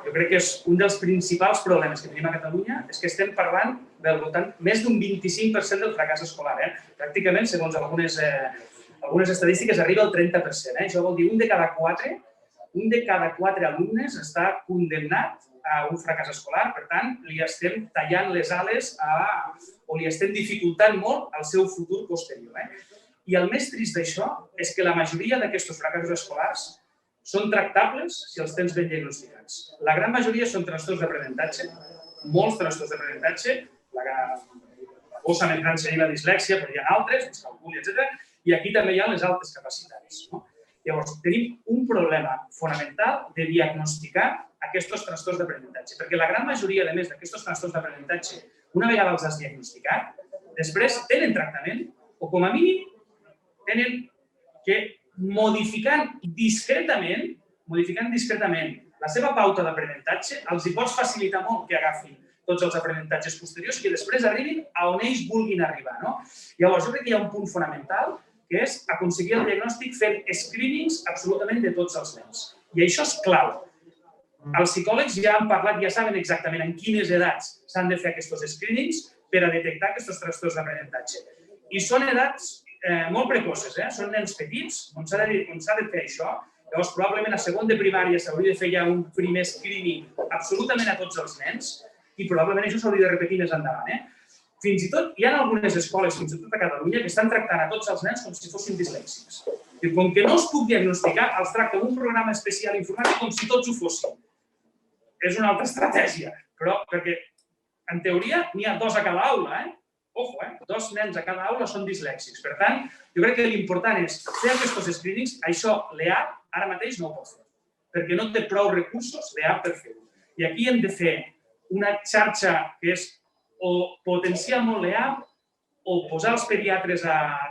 Jo crec que és un dels principals problemes que tenim a Catalunya, és que estem parlant del voltant més d'un 25% del fracàs escolar. Pràcticament, segons algunes estadístiques, arriba al 30%. Això vol dir un de cada quatre alumnes està condemnat a un fracàs escolar. Per tant, li estem tallant les ales o li estem dificultant molt el seu futur posterior. I el més trist d'això és que la majoria d'aquests fracassos escolars són tractables si els tens ben diagnosticats. La gran majoria són trastorns d'aprenentatge, molts trastorns d'aprenentatge, la bossa més gran seria la dislèxia, però hi ha altres, discalculi, etc. I aquí també hi ha les altes capacitats. Llavors, tenim un problema fonamental de diagnosticar aquests trastorns d'aprenentatge, perquè la gran majoria, a més, d'aquests trastorns d'aprenentatge, una vegada els has diagnosticat, després tenen tractament o, com a mínim, tenen que modificant discretament la seva pauta d'aprenentatge, els hi pots facilitar molt que agafin tots els aprenentatges posteriors i que després arribin a on ells vulguin arribar. Llavors, jo crec que hi ha un punt fonamental, que és aconseguir el diagnòstic fent screenings absolutament de tots els nens. I això és clau. Els psicòlegs ja han parlat, ja saben exactament en quines edats s'han de fer aquests screenings per a detectar aquests trastorns d'aprenentatge. I són edats molt precoces, són nens petits, on s'ha de fer això. Llavors, probablement a segon de primària s'hauria de fer ja un primer screening absolutament a tots els nens i probablement això s'hauria de repetir més endavant. Fins i tot hi ha algunes escoles, fins i tot a Catalunya, que estan tractant a tots els nens com si fossin dislèxics. I com que no es puc diagnosticar, els tracta un programa especial informàtic com si tots ho fossin. És una altra estratègia, però perquè en teoria n'hi ha 2 a cada aula, Ojo, 2 nens a cada aula són dislèxics. Per tant, jo crec que l'important és fer aquests screenings. Això l'EAP ara mateix no ho pot fer, perquè no té prou recursos l'EAP per fer-ho. I aquí hem de fer una xarxa que és o potenciar molt l'EAP o posar els pediatres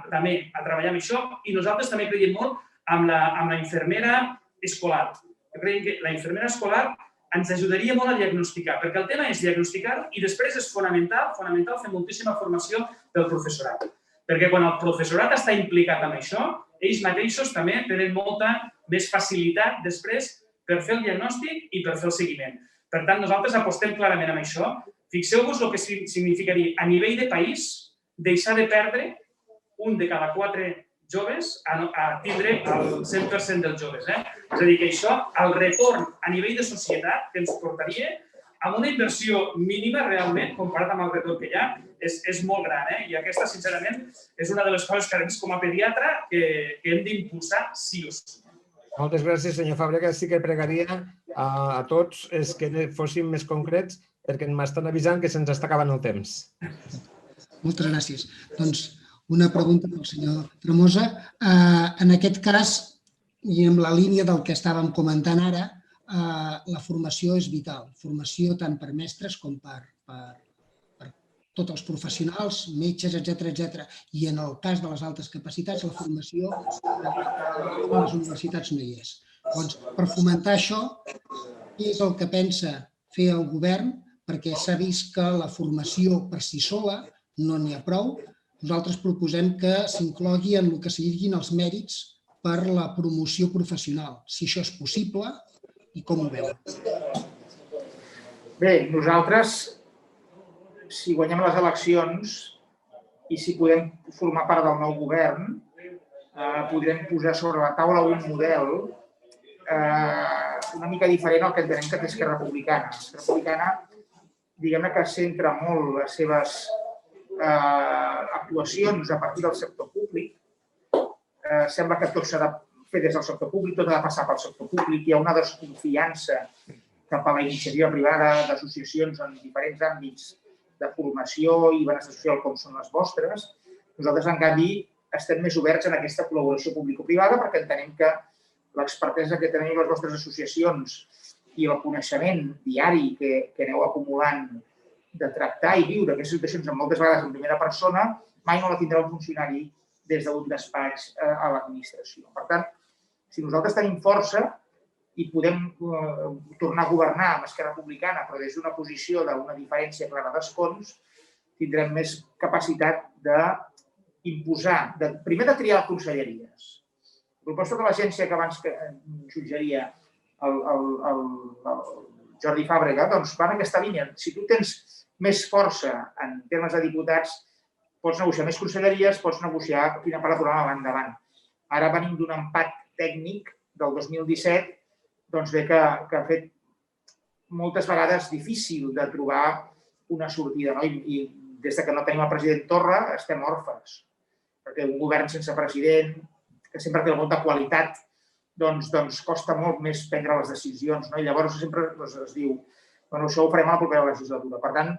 també a treballar amb això i nosaltres també creiem molt amb la infermera escolar. Jo crec que la infermera escolar ens ajudaria molt a diagnosticar, perquè el tema és diagnosticar-ho i després és fonamental fer moltíssima formació del professorat. Perquè quan el professorat està implicat en això, ells mateixos també tenen molta més facilitat després per fer el diagnòstic i per fer el seguiment. Per tant, nosaltres apostem clarament amb això. Fixeu-vos el que significaria a nivell de país deixar de perdre un de cada 4 joves a tindre el 100% dels joves. És a dir, que això, el retorn a nivell de societat que ens portaria amb una inversió mínima realment, comparat amb el retorn que hi ha, és molt gran. I aquesta, sincerament, és una de les coses que com a pediatre que hem d'impulsar sí o sí. Moltes gràcies, senyor Fàbregas. Sí que pregaria a tots que fóssim més concrets perquè m'estan avisant que se'ns està acabant el temps. Moltes gràcies. Doncs una pregunta pel senyor Tremosa. En aquest cas, i en la línia del que estàvem comentant ara, la formació és vital. Formació tant per mestres com per tots els professionals, metges, etc. I en el cas de les altes capacitats, la formació a les universitats no hi és. Doncs, per fomentar això, què és el que pensa fer el govern? Perquè s'ha vist que la formació per si sola no n'hi ha prou. Nosaltres proposem que s'inclogui en el que siguin els mèrits per la promoció professional, si això és possible i com ho veuen. Bé, nosaltres, si guanyem les eleccions i si podem formar part del nou govern, podrem posar sobre la taula un model una mica diferent al que entenem que té Esquerra Republicana. Esquerra Republicana, diguem-ne que centra molt les seves actuacions a partir del sector públic. Sembla que tot s'ha de fer des del sector públic, tot ha de passar pel sector públic. Hi ha una desconfiança cap a la iniciativa privada d'associacions en diferents àmbits de formació i benestar social com són les vostres. Nosaltres, en canvi, estem més oberts en aquesta col·laboració público-privada perquè entenem que l'expertesa que tenim les vostres associacions i el coneixement diari que aneu acumulant de tractar i viure aquestes situacions moltes vegades en primera persona, mai no la tindrà un funcionari des d'un despatx a l'administració. Per tant, si nosaltres tenim força i podem tornar a governar amb Esquerra Republicana, però des d'una posició d'una diferència clara d'escons, tindrem més capacitat d'imposar, primer de triar conselleries. La proposta de l'agència que abans suggeria el Jordi Fàbrega, doncs va en aquesta línia. Si tu tens més força en termes de diputats, pots negociar més conselleries, pots negociar quina part programa va endavant. Ara venim d'un empat tècnic del 2017 que ha fet moltes vegades difícil de trobar una sortida. I des que no tenim el president Torra estem orfes, perquè un govern sense president, que sempre té molta qualitat, doncs costa molt més prendre les decisions. I llavors sempre es diu això ho farem a la propera legislatura. Per tant,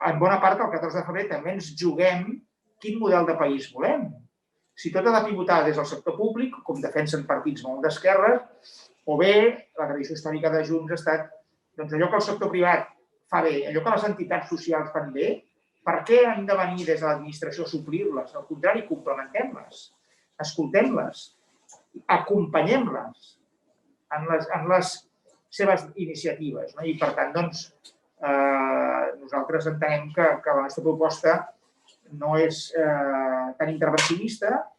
en bona part, el 14 de febrer també ens juguem quin model de país volem. Si tot ha de pivotar des del sector públic, com defensen partits molt d'esquerra, o bé la tradició històrica de Junts ha estat allò que el sector privat fa bé, allò que les entitats socials fan bé, per què hem de venir des de l'administració a suplir-les? Al contrari, complementem-les, escoltem-les, acompanyem-les en les seves iniciatives. I, per tant, nosaltres entenem que la nostra proposta no és tan intervencionista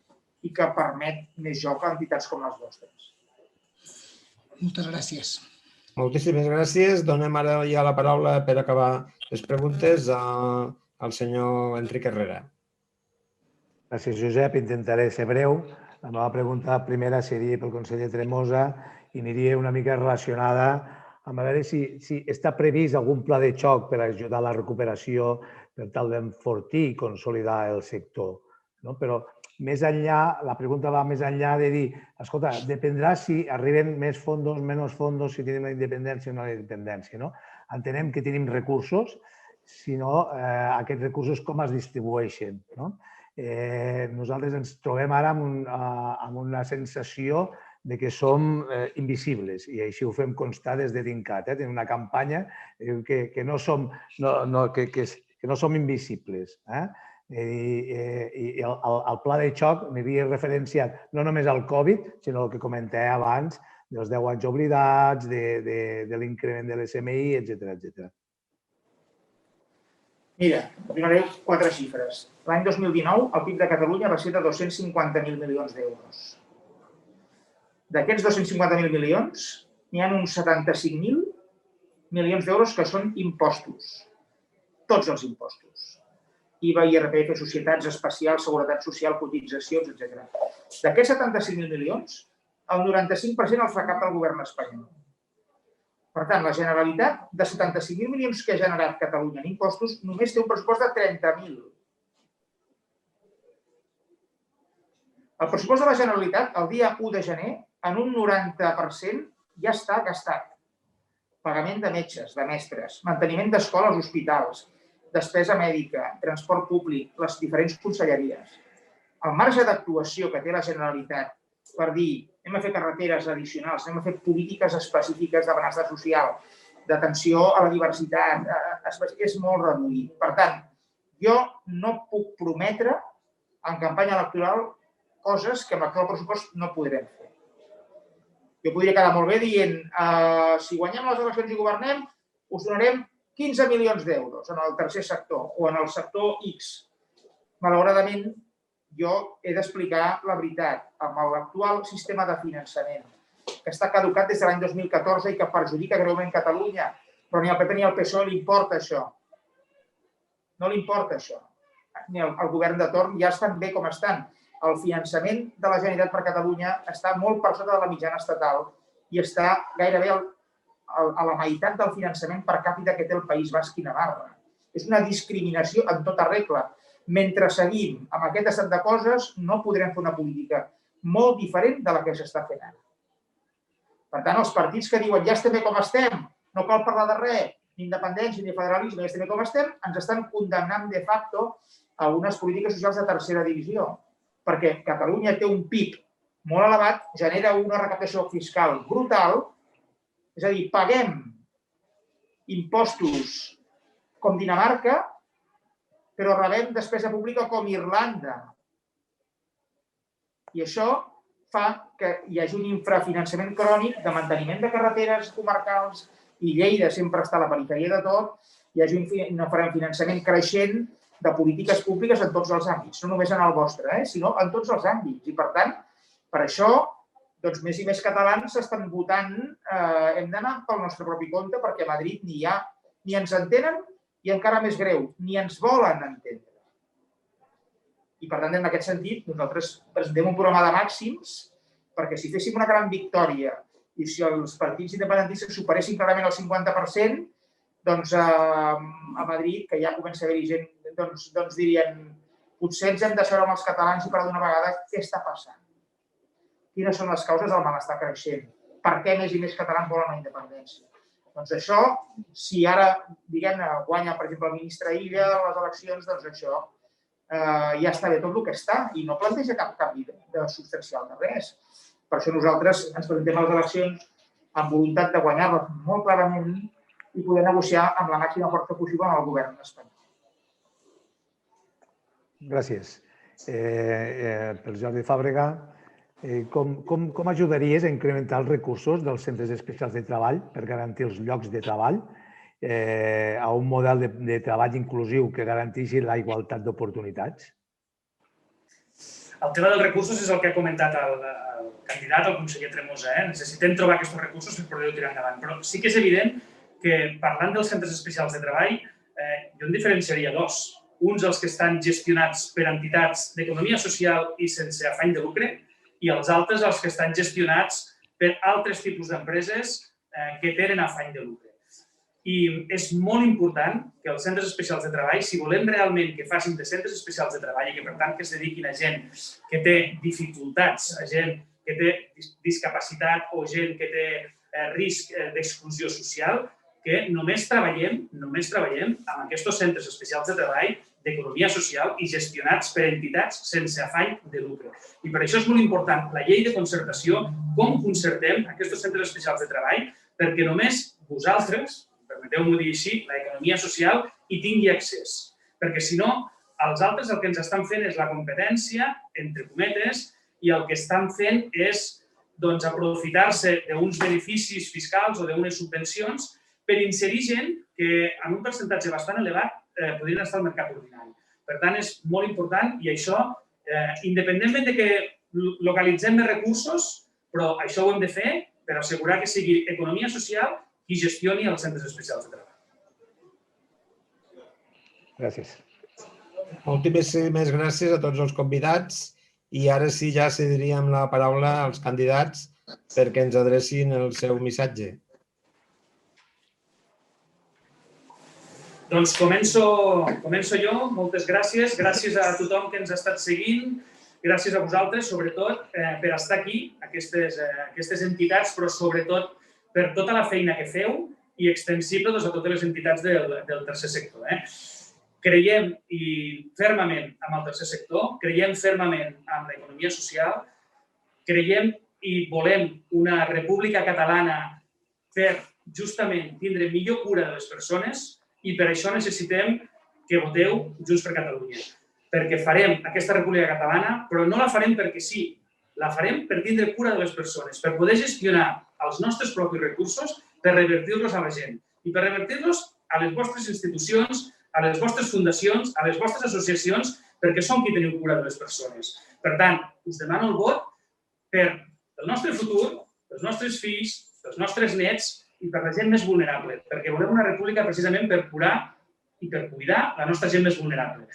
i que permet més joc a entitats com les vostres. Moltes gràcies. Moltíssimes gràcies. Donem ara ja la paraula per acabar les preguntes al senyor Enric Herrera. Gràcies, Josep. Intentaré ser breu. La meva pregunta primera seria pel conseller Tremosa i aniria una mica relacionada amb a veure si està previst algun pla de xoc per ajudar a la recuperació per tal d'enfortir i consolidar el sector. Però més enllà, la pregunta va més enllà de dir, escolta, dependrà si arriben més fons, menys fons, si tenim la independència o no la independència. Entenem que tenim recursos, sinó aquests recursos com es distribueixen. Nosaltres ens trobem ara amb una sensació de que som invisibles i així ho fem constar des de Dincat. Tenim una campanya que no som invisibles. I el pla de xoc m'havia referenciat no només al Covid, sinó el que comentava abans, dels 10 anys oblidats, de l'increment de l'SMI, etc. Mira, donaré 4 xifres. L'any 2019 el PIB de Catalunya va ser de 250.000 milions d'euros. D'aquests 250.000 milions, n'hi ha uns 75.000 milions d'euros que són impostos. Tots els impostos. IVA, IRPF, societats especials, seguretat social, cotitzacions, etc. D'aquests 75.000 milions, el 95% els recapta el govern espanyol. Per tant, la Generalitat, de 75.000 milions que ha generat Catalunya en impostos, només té un pressupost de 30.000. El pressupost de la Generalitat, el dia 1 de gener, en un 90% ja està gastat. Pagament de metges, de mestres, manteniment d'escoles, hospitals, despesa mèdica, transport públic, les diferents conselleries. El marge d'actuació que té la Generalitat per dir anem a fer carreteres addicionals, anem a fer polítiques específiques de benestar social, d'atenció a la diversitat, és molt reduït. Per tant, jo no puc prometre en campanya electoral coses que amb l'actual pressupost no podrem fer. Jo podria quedar molt bé dient si guanyem les eleccions i governem, us donarem 15 milions d'euros en el tercer sector o en el sector X. Malauradament, jo he d'explicar la veritat. Amb l'actual sistema de finançament, que està caducat des de l'any 2014 i que perjudica greument Catalunya, però ni al PP ni al PSOE li importa això. No li importa això. Ni al govern de torn ja estan bé com estan. El finançament de la Generalitat per Catalunya està molt per sota de la mitjana estatal i està gairebé a la meitat del finançament per càpita que té el País Basc i Navarra. És una discriminació en tota regla. Mentre seguim amb aquest estat de coses, no podrem fer una política molt diferent de la que s'està fent ara. Per tant, els partits que diuen ja estem bé com estem, no cal parlar de res, ni independència ni federalisme, ja estem bé com estem, ens estan condemnant de facto a unes polítiques socials de tercera divisió. perquè Catalunya té un PIB molt elevat, genera una recaptació fiscal brutal, és a dir, paguem impostos com Dinamarca, però rebem despesa pública com Irlanda. I això fa que hi hagi un infrafinançament crònic de manteniment de carreteres comarcals, i Lleida sempre està a la perifèria de tot, hi hagi un infrafinançament creixent de polítiques públiques en tots els àmbits, no només en el vostre, sinó en tots els àmbits. I, per tant, per això, doncs, més i més catalans estan votant, hem d'anar pel nostre propi compte, perquè a Madrid ni ens entenen i, encara més greu, ni ens volen entendre. I, per tant, en aquest sentit, nosaltres presentem un programa de màxims perquè si féssim una gran victòria i si els partits independentistes superessin clarament el 50%, doncs a Madrid, que ja comença a haver-hi gent, doncs dirien potser ens hem de seure amb els catalans i parlar d'una vegada què està passant. Quines són les causes del malestar creixent? Per què més i més catalans volen la independència? Doncs això, si ara, diguem-ne, guanya, per exemple, el ministre Illa a les eleccions, doncs això ja està bé tot el que està i no planteja cap canvi substancial de res. Per això nosaltres ens presentem a les eleccions amb voluntat de guanyar-les molt clarament i poder negociar amb la màxima força possible amb el govern espanyol. Gràcies. Per Jordi Fàbrega, com ajudaries a incrementar els recursos dels centres especials de treball per garantir els llocs de treball a un model de treball inclusiu que garanteixi la igualtat d'oportunitats? El tema dels recursos és el que ha comentat el candidat, el conseller Tremosa. Necessitem trobar aquests recursos per poder-ho tirar endavant. Però sí que és evident que, parlant dels centres especials de treball, jo en diferenciaria dos. Uns els que estan gestionats per entitats d'economia social i sense afany de lucre, i els altres els que estan gestionats per altres tipus d'empreses que tenen afany de lucre. I és molt important que els centres especials de treball, si volem realment que facin de centres especials de treball i que, per tant, que es dediquin a gent que té dificultats, a gent que té discapacitat o gent que té risc d'exclusió social, que només treballem amb aquests centres especials de treball d'economia social i gestionats per entitats sense afany de lucre. I per això és molt important la llei de concertació, com concertem aquests centres especials de treball, perquè només vosaltres, permeteu-m'ho dir així, l'economia social hi tingui accés. Perquè, si no, els altres el que ens estan fent és la competència, entre cometes, i el que estan fent és aprofitar-se d'uns beneficis fiscals o d'unes subvencions per inserir gent que, en un percentatge bastant elevat, podrien estar al mercat ordinari. Per tant, és molt important i això, independentment de que localitzem més recursos, però això ho hem de fer per assegurar que sigui economia social qui gestioni els centres especials de treball. Gràcies. Moltíssimes gràcies a tots els convidats i ara sí ja cediríem la paraula als candidats perquè ens adrecin el seu missatge. Doncs començo jo. Moltes gràcies. Gràcies a tothom que ens ha estat seguint. Gràcies a vosaltres, sobretot, per estar aquí, aquestes entitats, però sobretot per tota la feina que feu i extensible a totes les entitats del tercer sector. Creiem fermament en el tercer sector, creiem fermament en l'economia social, creiem i volem una república catalana per justament tindre millor cura de les persones i per això necessitem que voteu Junts per Catalunya. Perquè farem aquesta república catalana, però no la farem perquè sí, la farem per tindre cura de les persones, per poder gestionar els nostres propis recursos, per revertir-los a la gent i per revertir-los a les vostres institucions, a les vostres fundacions, a les vostres associacions, perquè som qui teniu cura de les persones. Per tant, us demano el vot per el nostre futur, pels nostres fills, pels nostres nets i per la gent més vulnerable, perquè volem una república precisament per curar i per cuidar la nostra gent més vulnerable.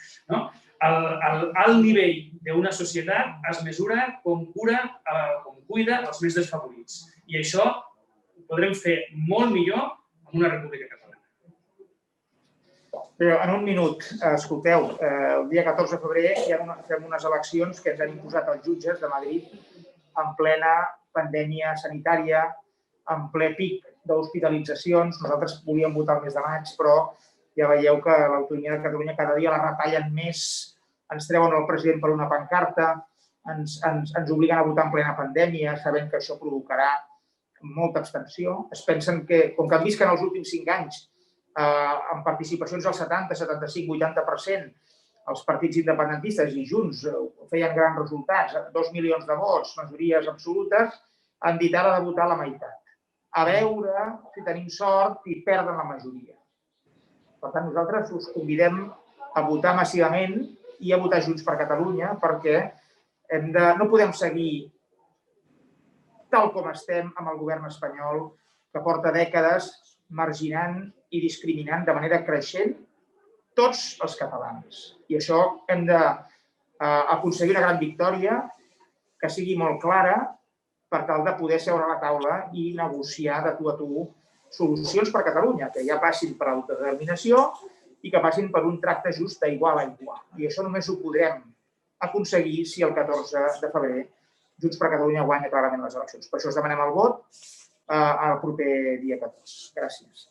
El nivell d'una societat es mesura com cuida els més desfavorits. I això ho podrem fer molt millor amb una república catalana. En un minut, escolteu, el dia 14 de febrer fem unes eleccions que ens han imposat els jutges de Madrid en plena pandèmia sanitària, en ple pic d'hospitalitzacions. Nosaltres volíem votar el mes de maig, però ja veieu que l'autonomia de Catalunya cada dia la retallen més, ens treuen el president per una pancarta. ens obliguen a votar en plena pandèmia, sabent que això provocarà molta abstenció. Es pensen que, com que han vist que en els últims 5 anys, amb participacions del 70, 75, 80%, els partits independentistes i Junts feien grans resultats, 2 milions de vots, majories absolutes, han dit ara de votar la meitat. A veure si tenim sort i perden la majoria. Per tant, nosaltres us convidem a votar massivament i a votar Junts per Catalunya perquè no podem seguir tal com estem amb el govern espanyol que porta dècades marginant i discriminant de manera creixent tots els catalans. I això hem d'aconseguir una gran victòria que sigui molt clara per tal de poder seure a la taula i negociar de tu a tu solucions per a Catalunya, que ja passin per l'autodeterminació i que passin per un tracte just d'igual a igual. I això només ho podrem aconseguir si el 14 de febrer Junts per Catalunya guanya clarament les eleccions. Per això us demanem el vot el proper dia 14. Gràcies.